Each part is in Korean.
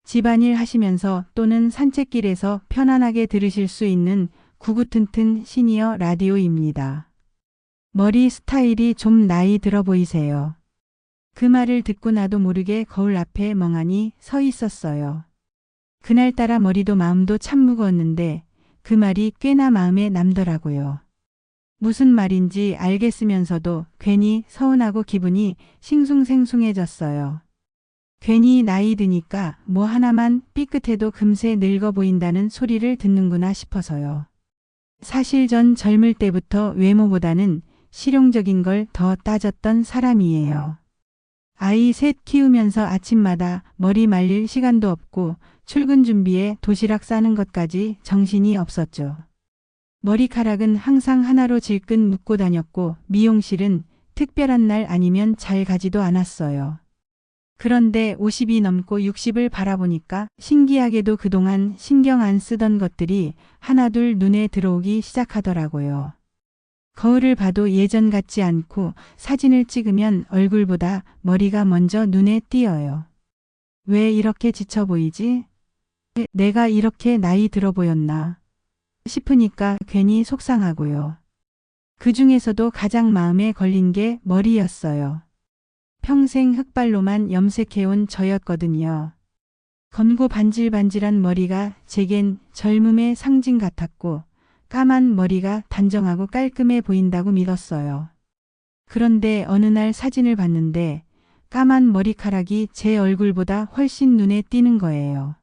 집안일 하시면서 또는 산책길에서 편안하게 들으실 수 있는 구구튼튼 시니어 라디오입니다. 머리 스타일이 좀 나이 들어 보이세요. 그 말을 듣고 나도 모르게 거울 앞에 멍하니 서 있었어요. 그날따라 머리도 마음도 참 무거웠는데 그 말이 꽤나 마음에 남더라고요. 무슨 말인지 알겠으면서도 괜히 서운하고 기분이 싱숭생숭해졌어요. 괜히 나이 드니까 뭐 하나만 삐끗해도 금세 늙어 보인다는 소리를 듣는구나 싶어서요. 사실 전 젊을 때부터 외모보다는 실용적인 걸 더 따졌던 사람이에요. 아이 셋 키우면서 아침마다 머리 말릴 시간도 없고 출근 준비에 도시락 싸는 것까지 정신이 없었죠. 머리카락은 항상 하나로 질끈 묶고 다녔고 미용실은 특별한 날 아니면 잘 가지도 않았어요. 그런데 50이 넘고 60을 바라보니까 신기하게도 그동안 신경 안 쓰던 것들이 하나둘 눈에 들어오기 시작하더라고요. 거울을 봐도 예전 같지 않고 사진을 찍으면 얼굴보다 머리가 먼저 눈에 띄어요. 왜 이렇게 지쳐 보이지? 내가 이렇게 나이 들어 보였나 싶으니까 괜히 속상하고요. 그 중에서도 가장 마음에 걸린 게 머리였어요. 평생 흑발로만 염색해온 저였거든요. 검고 반질반질한 머리가 제겐 젊음의 상징 같았고 까만 머리가 단정하고 깔끔해 보인다고 믿었어요. 그런데 어느 날 사진을 봤는데 까만 머리카락이 제 얼굴보다 훨씬 눈에 띄는 거예요.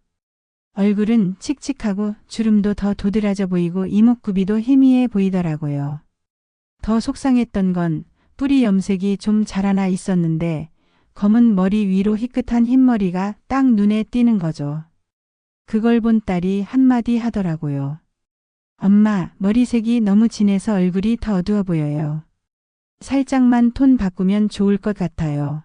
얼굴은 칙칙하고 주름도 더 도드라져 보이고 이목구비도 희미해 보이더라고요. 더 속상했던 건 뿌리 염색이 좀 자라나 있었는데 검은 머리 위로 희끗한 흰머리가 딱 눈에 띄는 거죠. 그걸 본 딸이 한마디 하더라고요. 엄마, 머리색이 너무 진해서 얼굴이 더 어두워 보여요. 살짝만 톤 바꾸면 좋을 것 같아요.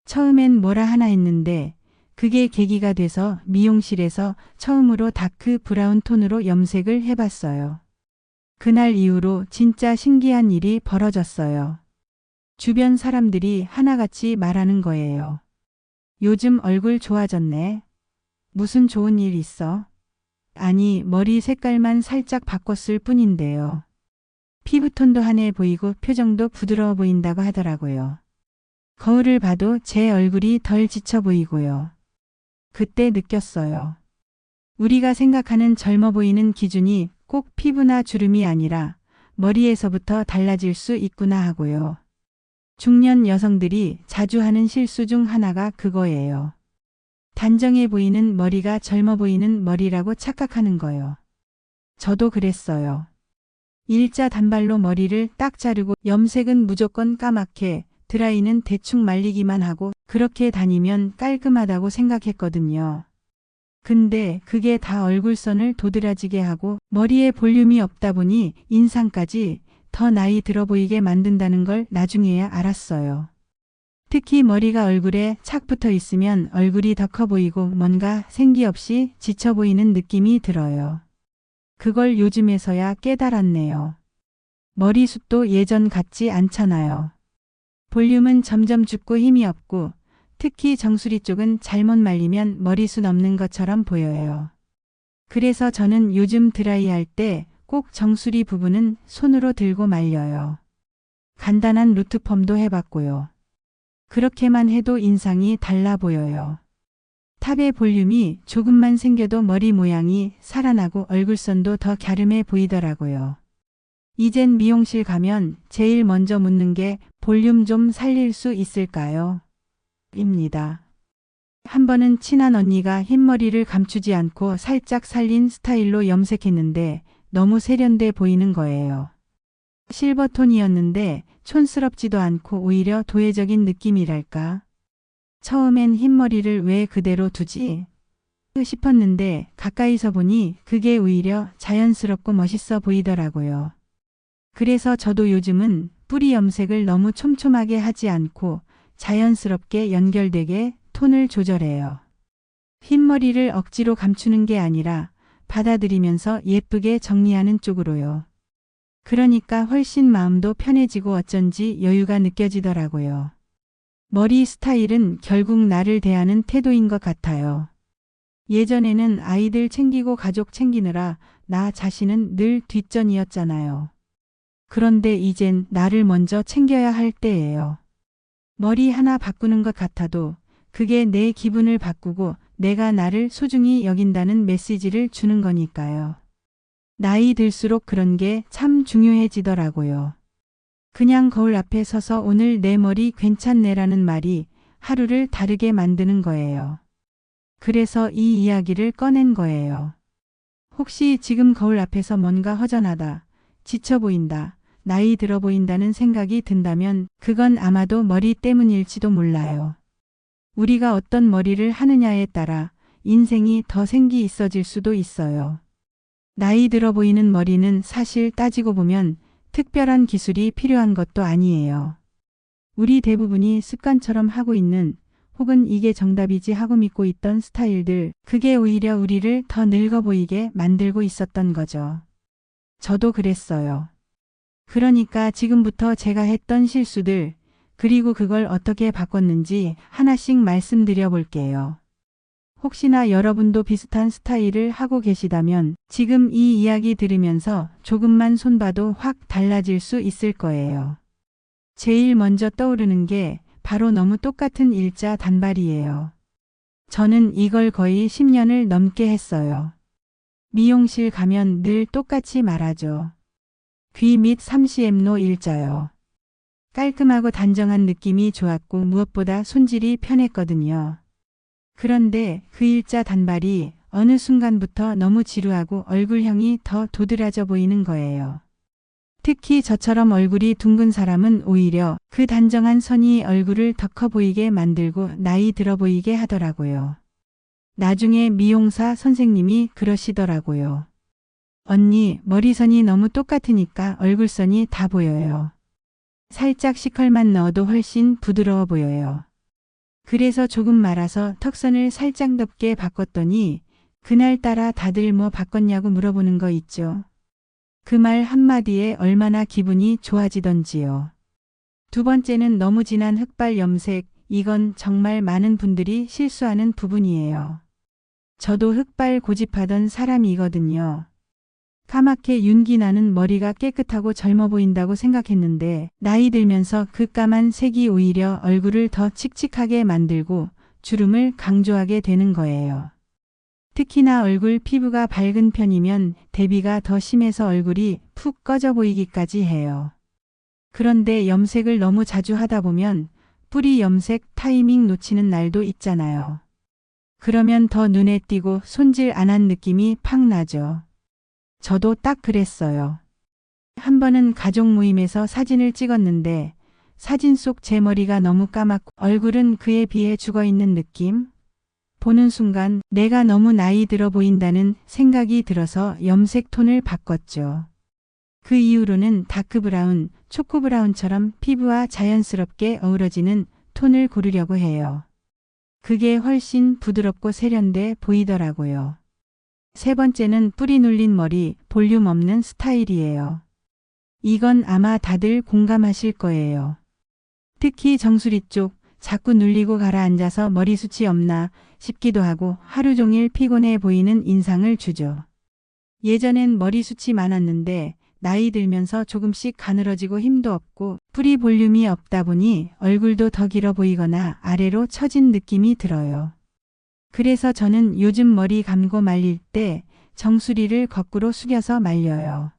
처음엔 뭐라 하나 했는데 그게 계기가 돼서 미용실에서 처음으로 다크 브라운 톤으로 염색을 해봤어요. 그날 이후로 진짜 신기한 일이 벌어졌어요. 주변 사람들이 하나같이 말하는 거예요. 요즘 얼굴 좋아졌네. 무슨 좋은 일 있어? 아니, 머리 색깔만 살짝 바꿨을 뿐인데요. 피부톤도 환해 보이고 표정도 부드러워 보인다고 하더라고요. 거울을 봐도 제 얼굴이 덜 지쳐 보이고요. 그때 느꼈어요. 우리가 생각하는 젊어 보이는 기준이 꼭 피부나 주름이 아니라 머리에서부터 달라질 수 있구나 하고요. 중년 여성들이 자주 하는 실수 중 하나가 그거예요. 단정해 보이는 머리가 젊어 보이는 머리라고 착각하는 거요. 저도 그랬어요. 일자 단발로 머리를 딱 자르고 염색은 무조건 까맣게, 드라이는 대충 말리기만 하고 그렇게 다니면 깔끔하다고 생각했거든요. 근데 그게 다 얼굴선을 도드라지게 하고 머리에 볼륨이 없다 보니 인상까지 더 나이 들어 보이게 만든다는 걸 나중에야 알았어요. 특히 머리가 얼굴에 착 붙어 있으면 얼굴이 더 커 보이고 뭔가 생기 없이 지쳐 보이는 느낌이 들어요. 그걸 요즘에서야 깨달았네요. 머리숱도 예전 같지 않잖아요. 볼륨은 점점 죽고 힘이 없고 특히 정수리 쪽은 잘못 말리면 머리숱 없는 것처럼 보여요. 그래서 저는 요즘 드라이할 때 꼭 정수리 부분은 손으로 들고 말려요. 간단한 루트펌도 해봤고요. 그렇게만 해도 인상이 달라 보여요. 탑의 볼륨이 조금만 생겨도 머리 모양이 살아나고 얼굴선도 더 갸름해 보이더라고요. 이젠 미용실 가면 제일 먼저 묻는 게 볼륨 좀 살릴 수 있을까요? 입니다. 한 번은 친한 언니가 흰머리를 감추지 않고 살짝 살린 스타일로 염색했는데 너무 세련돼 보이는 거예요. 실버톤이었는데 촌스럽지도 않고 오히려 도회적인 느낌이랄까. 처음엔 흰머리를 왜 그대로 두지? 싶었는데 가까이서 보니 그게 오히려 자연스럽고 멋있어 보이더라고요. 그래서 저도 요즘은 뿌리 염색을 너무 촘촘하게 하지 않고 자연스럽게 연결되게 톤을 조절해요. 흰머리를 억지로 감추는 게 아니라 받아들이면서 예쁘게 정리하는 쪽으로요. 그러니까 훨씬 마음도 편해지고 어쩐지 여유가 느껴지더라고요. 머리 스타일은 결국 나를 대하는 태도인 것 같아요. 예전에는 아이들 챙기고 가족 챙기느라 나 자신은 늘 뒷전이었잖아요. 그런데 이젠 나를 먼저 챙겨야 할 때예요. 머리 하나 바꾸는 것 같아도 그게 내 기분을 바꾸고 내가 나를 소중히 여긴다는 메시지를 주는 거니까요. 나이 들수록 그런 게 참 중요해지더라고요. 그냥 거울 앞에 서서 오늘 내 머리 괜찮네라는 말이 하루를 다르게 만드는 거예요. 그래서 이 이야기를 꺼낸 거예요. 혹시 지금 거울 앞에서 뭔가 허전하다, 지쳐 보인다, 나이 들어 보인다는 생각이 든다면 그건 아마도 머리 때문일지도 몰라요. 우리가 어떤 머리를 하느냐에 따라 인생이 더 생기 있어질 수도 있어요. 나이 들어 보이는 머리는 사실 따지고 보면 특별한 기술이 필요한 것도 아니에요. 우리 대부분이 습관처럼 하고 있는 혹은 이게 정답이지 하고 믿고 있던 스타일들, 그게 오히려 우리를 더 늙어 보이게 만들고 있었던 거죠. 저도 그랬어요. 그러니까 지금부터 제가 했던 실수들, 그리고 그걸 어떻게 바꿨는지 하나씩 말씀드려 볼게요. 혹시나 여러분도 비슷한 스타일을 하고 계시다면 지금 이 이야기 들으면서 조금만 손봐도 확 달라질 수 있을 거예요. 제일 먼저 떠오르는 게 바로 너무 똑같은 일자 단발이에요. 저는 이걸 거의 10년을 넘게 했어요. 미용실 가면 늘 똑같이 말하죠. 귀 밑 3cm로 일자요. 깔끔하고 단정한 느낌이 좋았고 무엇보다 손질이 편했거든요. 그런데 그 일자 단발이 어느 순간부터 너무 지루하고 얼굴형이 더 도드라져 보이는 거예요. 특히 저처럼 얼굴이 둥근 사람은 오히려 그 단정한 선이 얼굴을 더 커 보이게 만들고 나이 들어 보이게 하더라고요. 나중에 미용사 선생님이 그러시더라고요. 언니, 머리선이 너무 똑같으니까 얼굴선이 다 보여요. 살짝 시컬만 넣어도 훨씬 부드러워 보여요. 그래서 조금 말아서 턱선을 살짝 넓게 바꿨더니 그날따라 다들 뭐 바꿨냐고 물어보는 거 있죠. 그 말 한마디에 얼마나 기분이 좋아지던지요. 두 번째는 너무 진한 흑발 염색, 이건 정말 많은 분들이 실수하는 부분이에요. 저도 흑발 고집하던 사람이거든요. 까맣게 윤기 나는 머리가 깨끗하고 젊어 보인다고 생각했는데 나이 들면서 그 까만 색이 오히려 얼굴을 더 칙칙하게 만들고 주름을 강조하게 되는 거예요. 특히나 얼굴 피부가 밝은 편이면 대비가 더 심해서 얼굴이 푹 꺼져 보이기까지 해요. 그런데 염색을 너무 자주 하다 보면 뿌리 염색 타이밍 놓치는 날도 있잖아요. 그러면 더 눈에 띄고 손질 안 한 느낌이 팍 나죠. 저도 딱 그랬어요. 한 번은 가족 모임에서 사진을 찍었는데 사진 속 제 머리가 너무 까맣고 얼굴은 그에 비해 죽어있는 느낌? 보는 순간 내가 너무 나이 들어 보인다는 생각이 들어서 염색 톤을 바꿨죠. 그 이후로는 다크 브라운, 초코 브라운처럼 피부와 자연스럽게 어우러지는 톤을 고르려고 해요. 그게 훨씬 부드럽고 세련돼 보이더라고요. 세 번째는 뿌리 눌린 머리, 볼륨 없는 스타일이에요. 이건 아마 다들 공감하실 거예요. 특히 정수리 쪽 자꾸 눌리고 가라앉아서 머리숱이 없나 싶기도 하고 하루 종일 피곤해 보이는 인상을 주죠. 예전엔 머리숱이 많았는데 나이 들면서 조금씩 가늘어지고 힘도 없고 뿌리 볼륨이 없다 보니 얼굴도 더 길어 보이거나 아래로 처진 느낌이 들어요. 그래서 저는 요즘 머리 감고 말릴 때 정수리를 거꾸로 숙여서 말려요.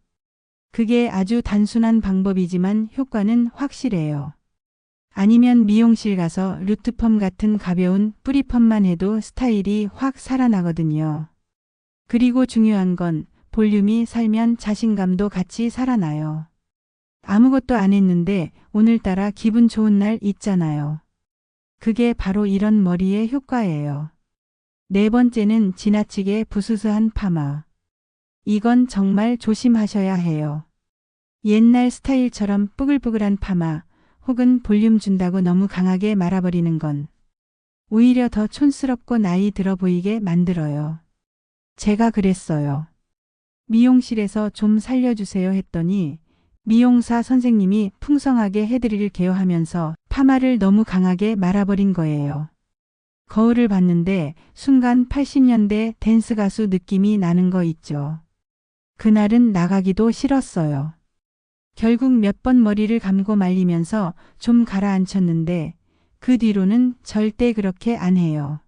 그게 아주 단순한 방법이지만 효과는 확실해요. 아니면 미용실 가서 루트펌 같은 가벼운 뿌리펌만 해도 스타일이 확 살아나거든요. 그리고 중요한 건 볼륨이 살면 자신감도 같이 살아나요. 아무것도 안 했는데 오늘따라 기분 좋은 날 있잖아요. 그게 바로 이런 머리의 효과예요. 네 번째는 지나치게 부스스한 파마. 이건 정말 조심하셔야 해요. 옛날 스타일처럼 뽀글뽀글한 파마 혹은 볼륨 준다고 너무 강하게 말아버리는 건 오히려 더 촌스럽고 나이 들어 보이게 만들어요. 제가 그랬어요. 미용실에서 좀 살려주세요 했더니 미용사 선생님이 풍성하게 해드릴게요 하면서 파마를 너무 강하게 말아버린 거예요. 거울을 봤는데 순간 80년대 댄스 가수 느낌이 나는 거 있죠. 그날은 나가기도 싫었어요. 결국 몇 번 머리를 감고 말리면서 좀 가라앉혔는데 그 뒤로는 절대 그렇게 안 해요.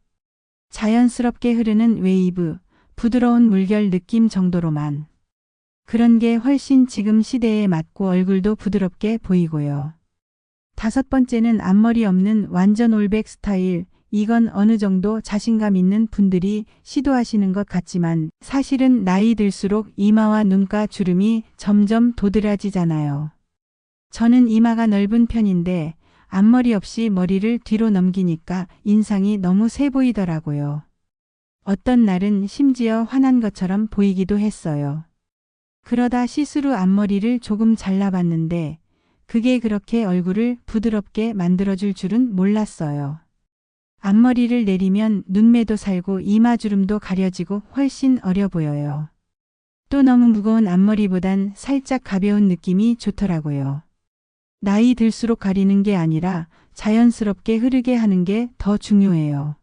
자연스럽게 흐르는 웨이브, 부드러운 물결 느낌 정도로만. 그런 게 훨씬 지금 시대에 맞고 얼굴도 부드럽게 보이고요. 5번째는 앞머리 없는 완전 올백 스타일. 이건 어느 정도 자신감 있는 분들이 시도하시는 것 같지만 사실은 나이 들수록 이마와 눈가 주름이 점점 도드라지잖아요. 저는 이마가 넓은 편인데 앞머리 없이 머리를 뒤로 넘기니까 인상이 너무 세 보이더라고요. 어떤 날은 심지어 화난 것처럼 보이기도 했어요. 그러다 시스루 앞머리를 조금 잘라봤는데 그게 그렇게 얼굴을 부드럽게 만들어줄 줄은 몰랐어요. 앞머리를 내리면 눈매도 살고 이마주름도 가려지고 훨씬 어려 보여요. 또 너무 무거운 앞머리보단 살짝 가벼운 느낌이 좋더라고요. 나이 들수록 가리는 게 아니라 자연스럽게 흐르게 하는 게 더 중요해요.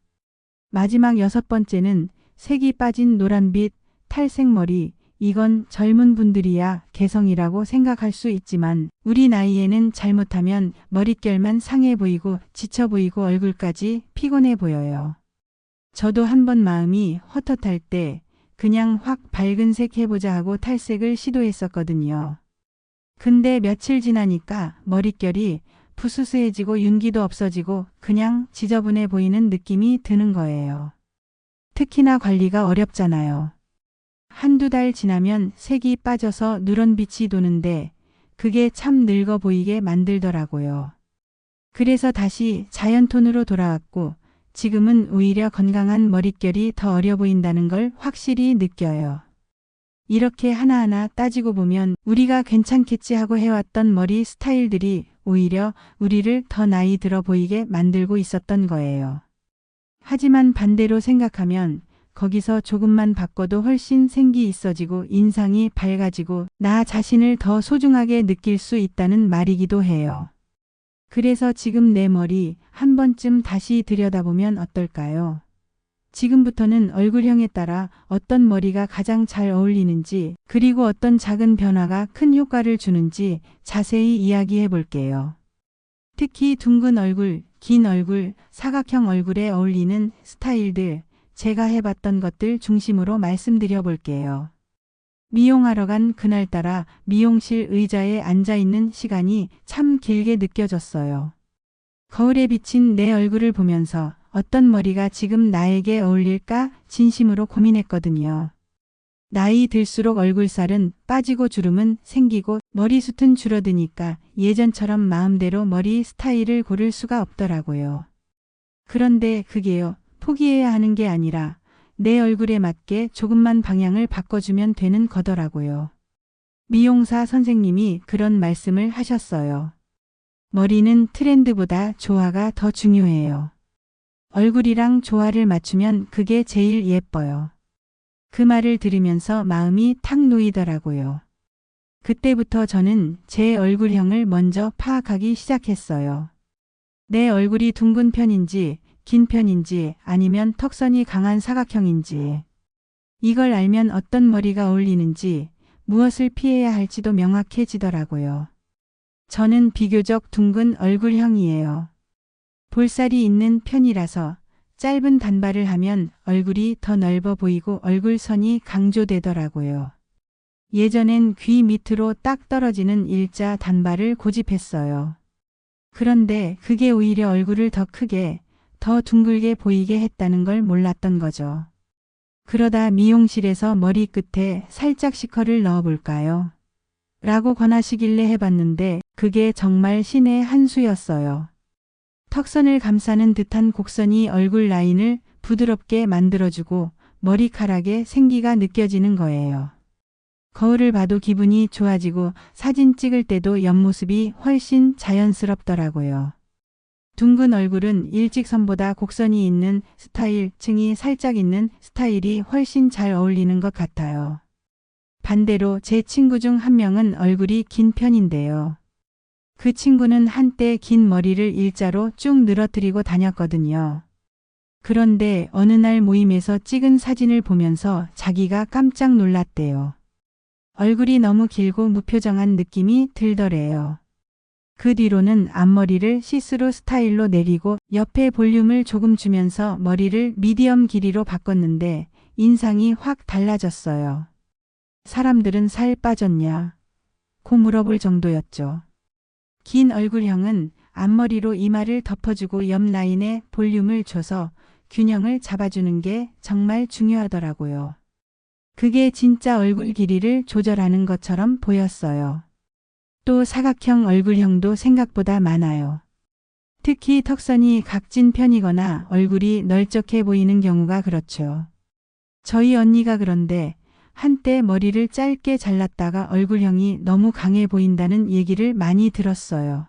마지막 6번째는 색이 빠진 노란빛 탈색머리. 이건 젊은 분들이야 개성이라고 생각할 수 있지만 우리 나이에는 잘못하면 머릿결만 상해 보이고 지쳐 보이고 얼굴까지 피곤해 보여요. 저도 한번 마음이 헛헛할 때 그냥 확 밝은 색 해보자 하고 탈색을 시도했었거든요. 근데 며칠 지나니까 머릿결이 푸스스해지고 윤기도 없어지고 그냥 지저분해 보이는 느낌이 드는 거예요. 특히나 관리가 어렵잖아요. 한두 달 지나면 색이 빠져서 누런빛이 도는데 그게 참 늙어 보이게 만들더라고요. 그래서 다시 자연톤으로 돌아왔고 지금은 오히려 건강한 머릿결이 더 어려 보인다는 걸 확실히 느껴요. 이렇게 하나하나 따지고 보면 우리가 괜찮겠지 하고 해왔던 머리 스타일들이 오히려 우리를 더 나이 들어 보이게 만들고 있었던 거예요. 하지만 반대로 생각하면 거기서 조금만 바꿔도 훨씬 생기 있어지고 인상이 밝아지고 나 자신을 더 소중하게 느낄 수 있다는 말이기도 해요. 그래서 지금 내 머리 한 번쯤 다시 들여다보면 어떨까요? 지금부터는 얼굴형에 따라 어떤 머리가 가장 잘 어울리는지 그리고 어떤 작은 변화가 큰 효과를 주는지 자세히 이야기해 볼게요. 특히 둥근 얼굴, 긴 얼굴, 사각형 얼굴에 어울리는 스타일들 제가 해봤던 것들 중심으로 말씀드려 볼게요. 미용하러 간 그날따라 미용실 의자에 앉아있는 시간이 참 길게 느껴졌어요. 거울에 비친 내 얼굴을 보면서 어떤 머리가 지금 나에게 어울릴까 진심으로 고민했거든요. 나이 들수록 얼굴살은 빠지고 주름은 생기고 머리숱은 줄어드니까 예전처럼 마음대로 머리 스타일을 고를 수가 없더라고요. 그런데 그게요. 포기해야 하는 게 아니라 내 얼굴에 맞게 조금만 방향을 바꿔주면 되는 거더라고요. 미용사 선생님이 그런 말씀을 하셨어요. 머리는 트렌드보다 조화가 더 중요해요. 얼굴이랑 조화를 맞추면 그게 제일 예뻐요. 그 말을 들으면서 마음이 탁 놓이더라고요. 그때부터 저는 제 얼굴형을 먼저 파악하기 시작했어요. 내 얼굴이 둥근 편인지 긴 편인지 아니면 턱선이 강한 사각형인지 이걸 알면 어떤 머리가 어울리는지 무엇을 피해야 할지도 명확해지더라고요. 저는 비교적 둥근 얼굴형이에요. 볼살이 있는 편이라서 짧은 단발을 하면 얼굴이 더 넓어 보이고 얼굴선이 강조되더라고요. 예전엔 귀 밑으로 딱 떨어지는 일자 단발을 고집했어요. 그런데 그게 오히려 얼굴을 더 크게, 더 둥글게 보이게 했다는 걸 몰랐던 거죠. 그러다 미용실에서 머리 끝에 살짝 시커를 넣어볼까요? 라고 권하시길래 해봤는데 그게 정말 신의 한 수였어요. 턱선을 감싸는 듯한 곡선이 얼굴 라인을 부드럽게 만들어주고 머리카락에 생기가 느껴지는 거예요. 거울을 봐도 기분이 좋아지고 사진 찍을 때도 옆모습이 훨씬 자연스럽더라고요. 둥근 얼굴은 일직선보다 곡선이 있는 스타일, 층이 살짝 있는 스타일이 훨씬 잘 어울리는 것 같아요. 반대로 제 친구 중 한 명은 얼굴이 긴 편인데요. 그 친구는 한때 긴 머리를 일자로 쭉 늘어뜨리고 다녔거든요. 그런데 어느 날 모임에서 찍은 사진을 보면서 자기가 깜짝 놀랐대요. 얼굴이 너무 길고 무표정한 느낌이 들더래요. 그 뒤로는 앞머리를 시스루 스타일로 내리고 옆에 볼륨을 조금 주면서 머리를 미디엄 길이로 바꿨는데 인상이 확 달라졌어요. 사람들은 살 빠졌냐? 고 물어볼 정도였죠. 긴 얼굴형은 앞머리로 이마를 덮어주고 옆 라인에 볼륨을 줘서 균형을 잡아주는 게 정말 중요하더라고요. 그게 진짜 얼굴 길이를 조절하는 것처럼 보였어요. 또 사각형 얼굴형도 생각보다 많아요. 특히 턱선이 각진 편이거나 얼굴이 널쩍해 보이는 경우가 그렇죠. 저희 언니가 그런데 한때 머리를 짧게 잘랐다가 얼굴형이 너무 강해 보인다는 얘기를 많이 들었어요.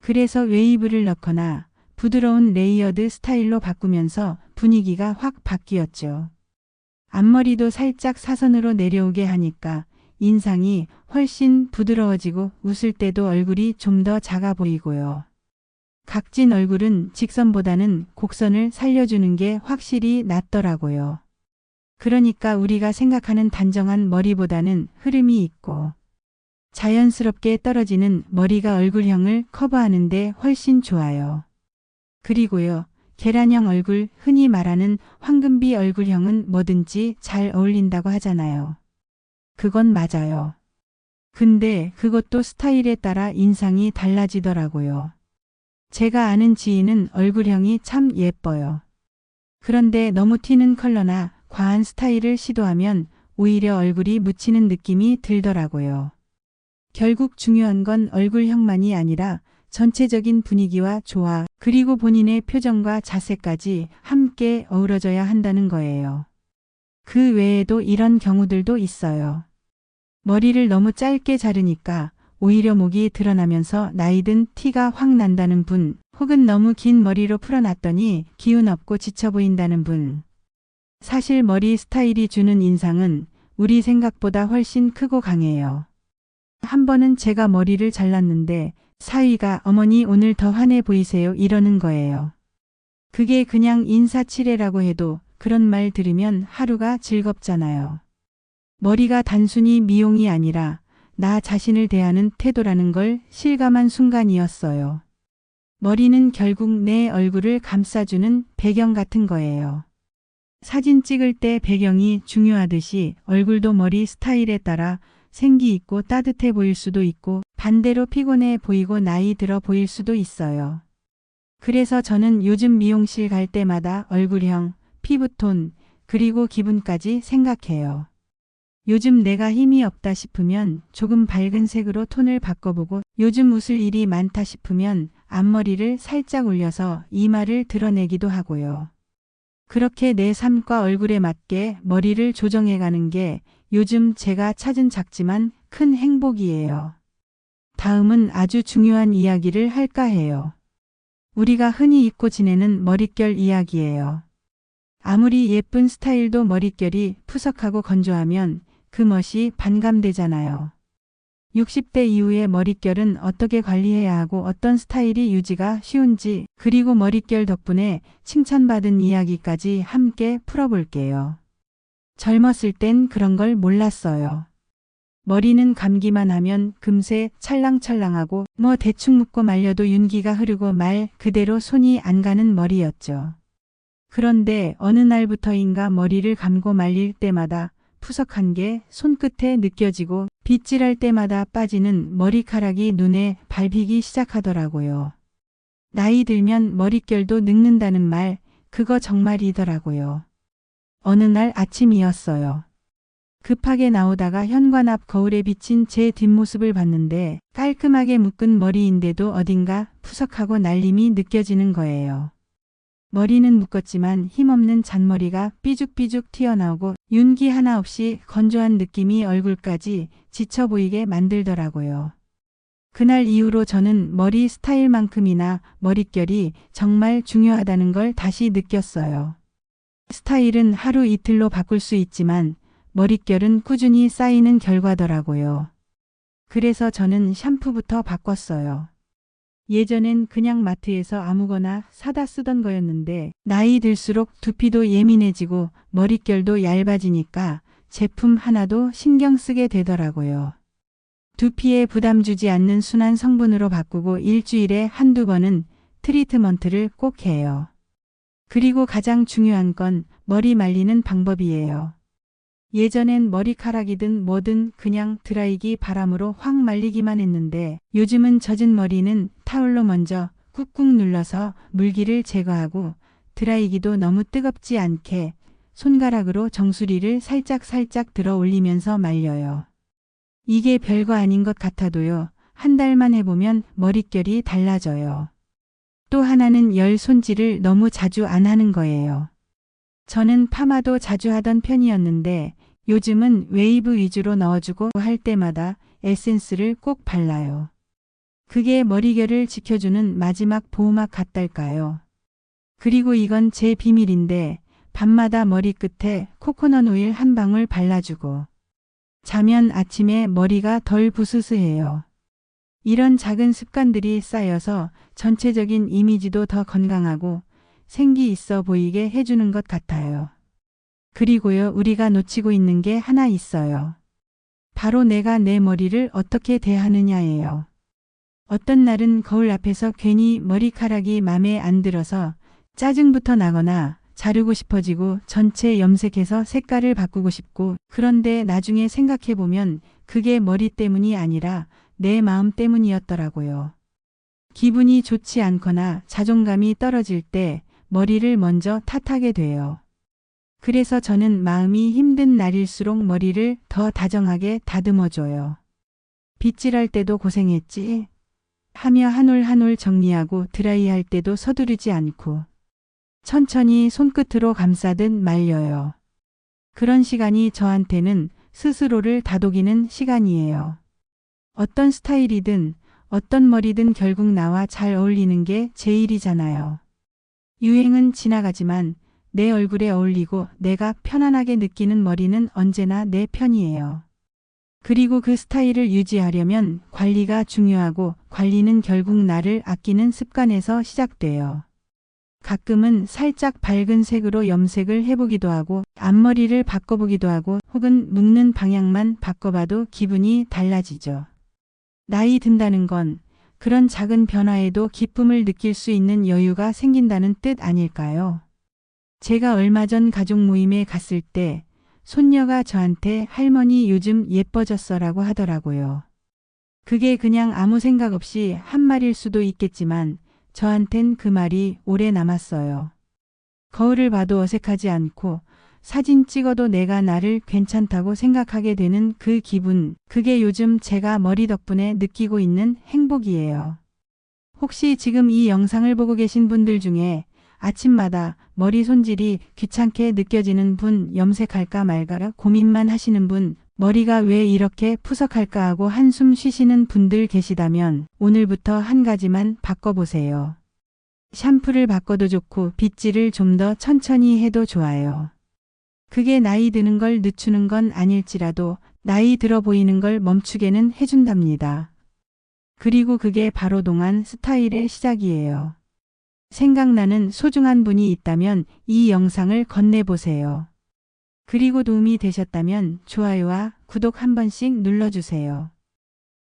그래서 웨이브를 넣거나 부드러운 레이어드 스타일로 바꾸면서 분위기가 확 바뀌었죠. 앞머리도 살짝 사선으로 내려오게 하니까 인상이 훨씬 부드러워지고 웃을 때도 얼굴이 좀 더 작아 보이고요. 각진 얼굴은 직선보다는 곡선을 살려주는 게 확실히 낫더라고요. 그러니까 우리가 생각하는 단정한 머리보다는 흐름이 있고 자연스럽게 떨어지는 머리가 얼굴형을 커버하는데 훨씬 좋아요. 그리고요, 계란형 얼굴, 흔히 말하는 황금비 얼굴형은 뭐든지 잘 어울린다고 하잖아요. 그건 맞아요. 근데 그것도 스타일에 따라 인상이 달라지더라고요. 제가 아는 지인은 얼굴형이 참 예뻐요. 그런데 너무 튀는 컬러나 과한 스타일을 시도하면 오히려 얼굴이 묻히는 느낌이 들더라고요. 결국 중요한 건 얼굴형만이 아니라 전체적인 분위기와 조화, 그리고 본인의 표정과 자세까지 함께 어우러져야 한다는 거예요. 그 외에도 이런 경우들도 있어요. 머리를 너무 짧게 자르니까 오히려 목이 드러나면서 나이든 티가 확 난다는 분, 혹은 너무 긴 머리로 풀어놨더니 기운 없고 지쳐 보인다는 분. 사실 머리 스타일이 주는 인상은 우리 생각보다 훨씬 크고 강해요. 한 번은 제가 머리를 잘랐는데 사위가 어머니 오늘 더 환해 보이세요 이러는 거예요. 그게 그냥 인사치레라고 해도 그런 말 들으면 하루가 즐겁잖아요. 머리가 단순히 미용이 아니라 나 자신을 대하는 태도라는 걸 실감한 순간이었어요. 머리는 결국 내 얼굴을 감싸주는 배경 같은 거예요. 사진 찍을 때 배경이 중요하듯이 얼굴도 머리 스타일에 따라 생기 있고 따뜻해 보일 수도 있고 반대로 피곤해 보이고 나이 들어 보일 수도 있어요. 그래서 저는 요즘 미용실 갈 때마다 얼굴형, 피부톤, 그리고 기분까지 생각해요. 요즘 내가 힘이 없다 싶으면 조금 밝은 색으로 톤을 바꿔보고 요즘 웃을 일이 많다 싶으면 앞머리를 살짝 올려서 이마를 드러내기도 하고요. 그렇게 내 삶과 얼굴에 맞게 머리를 조정해가는 게 요즘 제가 찾은 작지만 큰 행복이에요. 다음은 아주 중요한 이야기를 할까 해요. 우리가 흔히 잊고 지내는 머릿결 이야기예요. 아무리 예쁜 스타일도 머릿결이 푸석하고 건조하면 그 멋이 반감되잖아요. 60대 이후의 머릿결은 어떻게 관리해야 하고 어떤 스타일이 유지가 쉬운지, 그리고 머릿결 덕분에 칭찬받은 이야기까지 함께 풀어볼게요. 젊었을 땐 그런 걸 몰랐어요. 머리는 감기만 하면 금세 찰랑찰랑하고 뭐 대충 묶고 말려도 윤기가 흐르고 말 그대로 손이 안 가는 머리였죠. 그런데 어느 날부터인가 머리를 감고 말릴 때마다 푸석한 게 손끝에 느껴지고 빗질할 때마다 빠지는 머리카락이 눈에 밟히기 시작하더라고요. 나이 들면 머릿결도 늙는다는 말, 그거 정말이더라고요. 어느 날 아침이었어요. 급하게 나오다가 현관 앞 거울에 비친 제 뒷모습을 봤는데 깔끔하게 묶은 머리인데도 어딘가 푸석하고 날림이 느껴지는 거예요. 머리는 묶었지만 힘없는 잔머리가 삐죽삐죽 튀어나오고 윤기 하나 없이 건조한 느낌이 얼굴까지 지쳐 보이게 만들더라고요. 그날 이후로 저는 머리 스타일만큼이나 머릿결이 정말 중요하다는 걸 다시 느꼈어요. 스타일은 하루 이틀로 바꿀 수 있지만 머릿결은 꾸준히 쌓이는 결과더라고요. 그래서 저는 샴푸부터 바꿨어요. 예전엔 그냥 마트에서 아무거나 사다 쓰던 거였는데 나이 들수록 두피도 예민해지고 머릿결도 얇아지니까 제품 하나도 신경 쓰게 되더라고요. 두피에 부담 주지 않는 순한 성분으로 바꾸고 일주일에 한두 번은 트리트먼트를 꼭 해요. 그리고 가장 중요한 건 머리 말리는 방법이에요. 예전엔 머리카락이든 뭐든 그냥 드라이기 바람으로 확 말리기만 했는데 요즘은 젖은 머리는 타올로 먼저 꾹꾹 눌러서 물기를 제거하고 드라이기도 너무 뜨겁지 않게 손가락으로 정수리를 살짝살짝 들어 올리면서 말려요. 이게 별거 아닌 것 같아도요. 한 달만 해보면 머릿결이 달라져요. 또 하나는 열 손질을 너무 자주 안 하는 거예요. 저는 파마도 자주 하던 편이었는데 요즘은 웨이브 위주로 넣어주고 할 때마다 에센스를 꼭 발라요. 그게 머리결을 지켜주는 마지막 보호막 같달까요. 그리고 이건 제 비밀인데 밤마다 머리끝에 코코넛 오일 한 방울 발라주고 자면 아침에 머리가 덜 부스스해요. 이런 작은 습관들이 쌓여서 전체적인 이미지도 더 건강하고 생기 있어 보이게 해주는 것 같아요. 그리고요, 우리가 놓치고 있는 게 하나 있어요. 바로 내가 내 머리를 어떻게 대하느냐예요. 어떤 날은 거울 앞에서 괜히 머리카락이 맘에 안 들어서 짜증부터 나거나 자르고 싶어지고 전체 염색해서 색깔을 바꾸고 싶고, 그런데 나중에 생각해보면 그게 머리 때문이 아니라 내 마음 때문이었더라고요. 기분이 좋지 않거나 자존감이 떨어질 때 머리를 먼저 탓하게 돼요. 그래서 저는 마음이 힘든 날일수록 머리를 더 다정하게 다듬어줘요. 빗질할 때도 고생했지 하며 한 올 한 올 정리하고 드라이할 때도 서두르지 않고 천천히 손끝으로 감싸듯 말려요. 그런 시간이 저한테는 스스로를 다독이는 시간이에요. 어떤 스타일이든 어떤 머리든 결국 나와 잘 어울리는 게 제일이잖아요. 유행은 지나가지만 내 얼굴에 어울리고 내가 편안하게 느끼는 머리는 언제나 내 편이에요. 그리고 그 스타일을 유지하려면 관리가 중요하고 관리는 결국 나를 아끼는 습관에서 시작돼요. 가끔은 살짝 밝은 색으로 염색을 해보기도 하고 앞머리를 바꿔보기도 하고 혹은 묶는 방향만 바꿔봐도 기분이 달라지죠. 나이 든다는 건 그런 작은 변화에도 기쁨을 느낄 수 있는 여유가 생긴다는 뜻 아닐까요? 제가 얼마 전 가족 모임에 갔을 때 손녀가 저한테 할머니 요즘 예뻐졌어라고 하더라고요. 그게 그냥 아무 생각 없이 한 말일 수도 있겠지만 저한텐 그 말이 오래 남았어요. 거울을 봐도 어색하지 않고 사진 찍어도 내가 나를 괜찮다고 생각하게 되는 그 기분, 그게 요즘 제가 머리 덕분에 느끼고 있는 행복이에요. 혹시 지금 이 영상을 보고 계신 분들 중에 아침마다 머리 손질이 귀찮게 느껴지는 분, 염색할까 말까 고민만 하시는 분, 머리가 왜 이렇게 푸석할까 하고 한숨 쉬시는 분들 계시다면 오늘부터 한 가지만 바꿔보세요. 샴푸를 바꿔도 좋고 빗질을 좀 더 천천히 해도 좋아요. 그게 나이 드는 걸 늦추는 건 아닐지라도 나이 들어 보이는 걸 멈추게는 해준답니다. 그리고 그게 바로 동안 스타일의 시작이에요. 생각나는 소중한 분이 있다면 이 영상을 건네보세요. 그리고 도움이 되셨다면 좋아요와 구독 한 번씩 눌러주세요.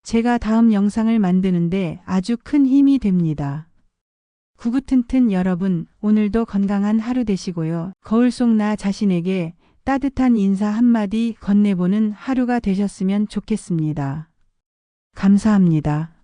제가 다음 영상을 만드는데 아주 큰 힘이 됩니다. 구구튼튼 여러분, 오늘도 건강한 하루 되시고요. 거울 속 나 자신에게 따뜻한 인사 한마디 건네보는 하루가 되셨으면 좋겠습니다. 감사합니다.